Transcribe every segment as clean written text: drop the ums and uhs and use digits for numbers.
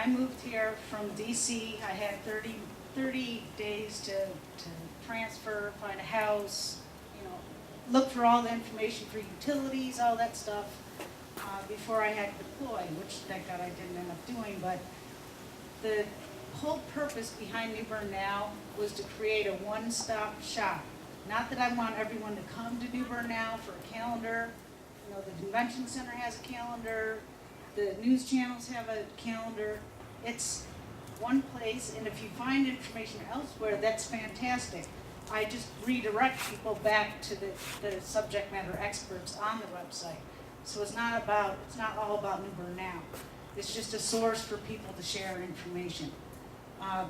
I moved here from DC. I had 30 days to transfer, find a house, look for all the information for utilities, all that stuff, before I had to deploy, which thank God I didn't end up doing. But the whole purpose behind New Bern Now was to create a one-stop shop. Not that I want everyone to come to New Bern Now for a calendar. The convention center has a calendar. The news channels have a calendar. It's one place, and if you find information elsewhere, that's fantastic. I just redirect people back to the subject matter experts on the website. So it's not all about New Bern Now. It's just a source for people to share information.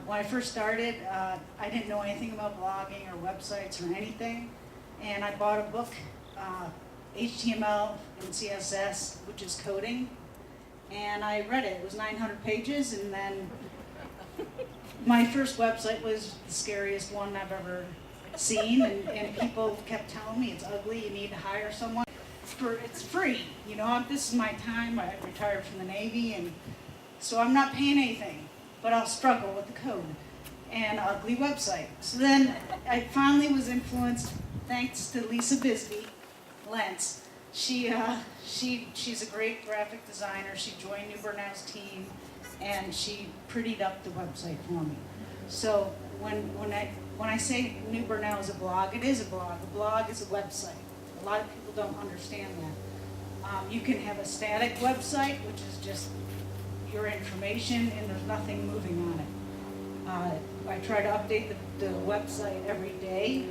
When I first started, I didn't know anything about blogging or websites or anything, and I bought a book, HTML and CSS, which is coding, and I read it. It was 900 pages, and then my first website was the scariest one I've ever seen, and people kept telling me it's ugly, you need to hire someone. It's free, this is my time. I retired from the Navy, and so I'm not paying anything, but I'll struggle with the code and ugly website. So then I finally was influenced, thanks to Lisa Bisbee, Lentz. She's a great graphic designer. She joined New Bern Now's team, and she prettied up the website for me. So when I say New Bern Now is a blog, it is a blog. A blog is a website. A lot of people don't understand that. You can have a static website, which is just your information, and there's nothing moving on it. I try to update the website every day,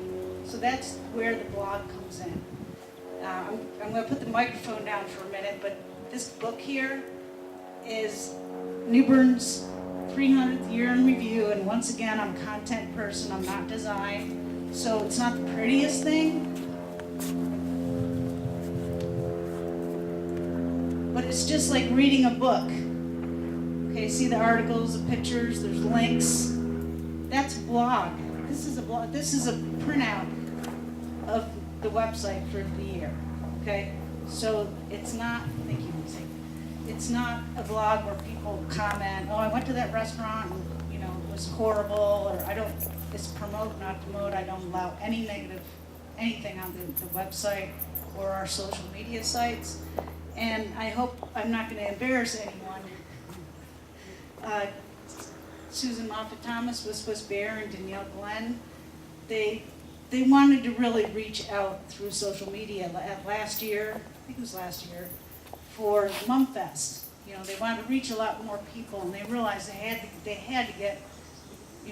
so that's where the blog comes in. I'm going to put the microphone down for a minute, but this book here is New Bern's 300th year in review, and once again, I'm a content person, I'm not design, so it's not the prettiest thing, but it's just like reading a book. Okay, see the articles, the pictures, there's links. That's a blog. This is a blog. This is a printout of the website for the year. Okay, so it's not. Thank you, Lucy. It's not a blog where people comment, "Oh, I went to that restaurant, and it was horrible," or I don't. It's promote, not promote. I don't allow any negative, anything on the website or our social media sites. And I hope I'm not going to embarrass anyone. Susan Moffat-Thomas with Swiss Bear and Danielle Glenn, they wanted to really reach out through social media last year, I think it was last year, for MumFest. They wanted to reach a lot more people, and they realized they had to get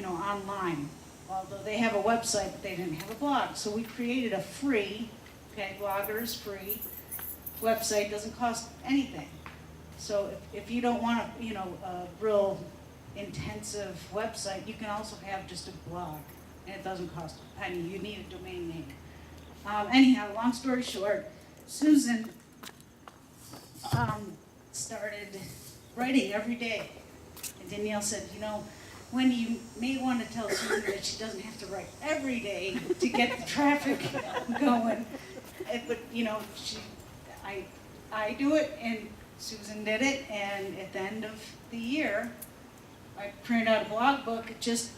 online. Although they have a website, but they didn't have a blog. So we created a free, Blogger is free, website, doesn't cost anything. So if you don't want a real intensive website, you can also have just a blog, and it doesn't cost a penny. You need a domain name. Anyhow, long story short, Susan started writing every day, and Danielle said, Wendy, you may want to tell Susan that she doesn't have to write every day to get the traffic going, but I do it, and Susan did it, and at the end of the year, I printed out a blog book just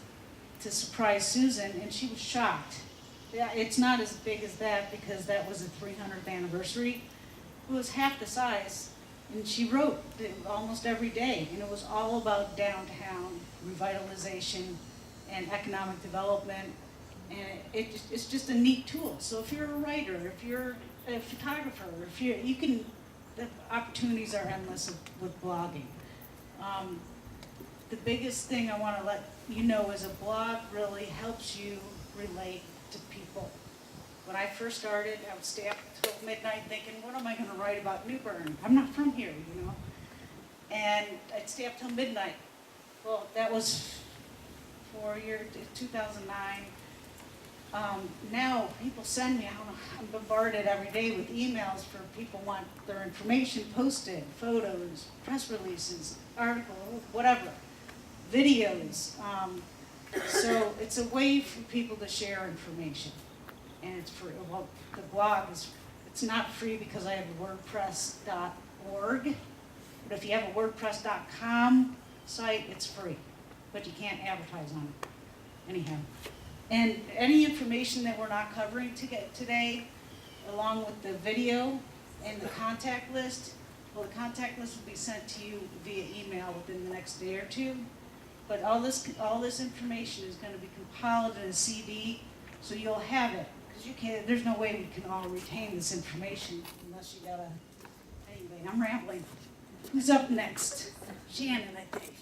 to surprise Susan, and she was shocked. Yeah, it's not as big as that because that was the 300th anniversary. It was half the size, and she wrote almost every day, and it was all about downtown revitalization and economic development, and it's just a neat tool. So if you're a writer, if you're a photographer, the opportunities are endless with blogging. The biggest thing I want to let you know is a blog really helps you relate to people. When I first started, I would stay up till midnight thinking, what am I going to write about New Bern? I'm not from here, And I'd stay up till midnight. Well, that was for year 2009. Now people send me, I'm bombarded every day with emails for people want their information posted, photos, press releases, articles, whatever, videos. So it's a way for people to share information, and it's free. Well, the blog it's not free because I have WordPress.org, but if you have a WordPress.com site, it's free, but you can't advertise on it anyhow. And any information that we're not covering today, along with the video and the contact list, well, the contact list will be sent to you via email within the next day or two. But all this information is going to be compiled in a CD, so you'll have it. Because you can't, there's no way we can all retain this information unless you got a, anyway, I'm rambling. Who's up next? Shannon, I think.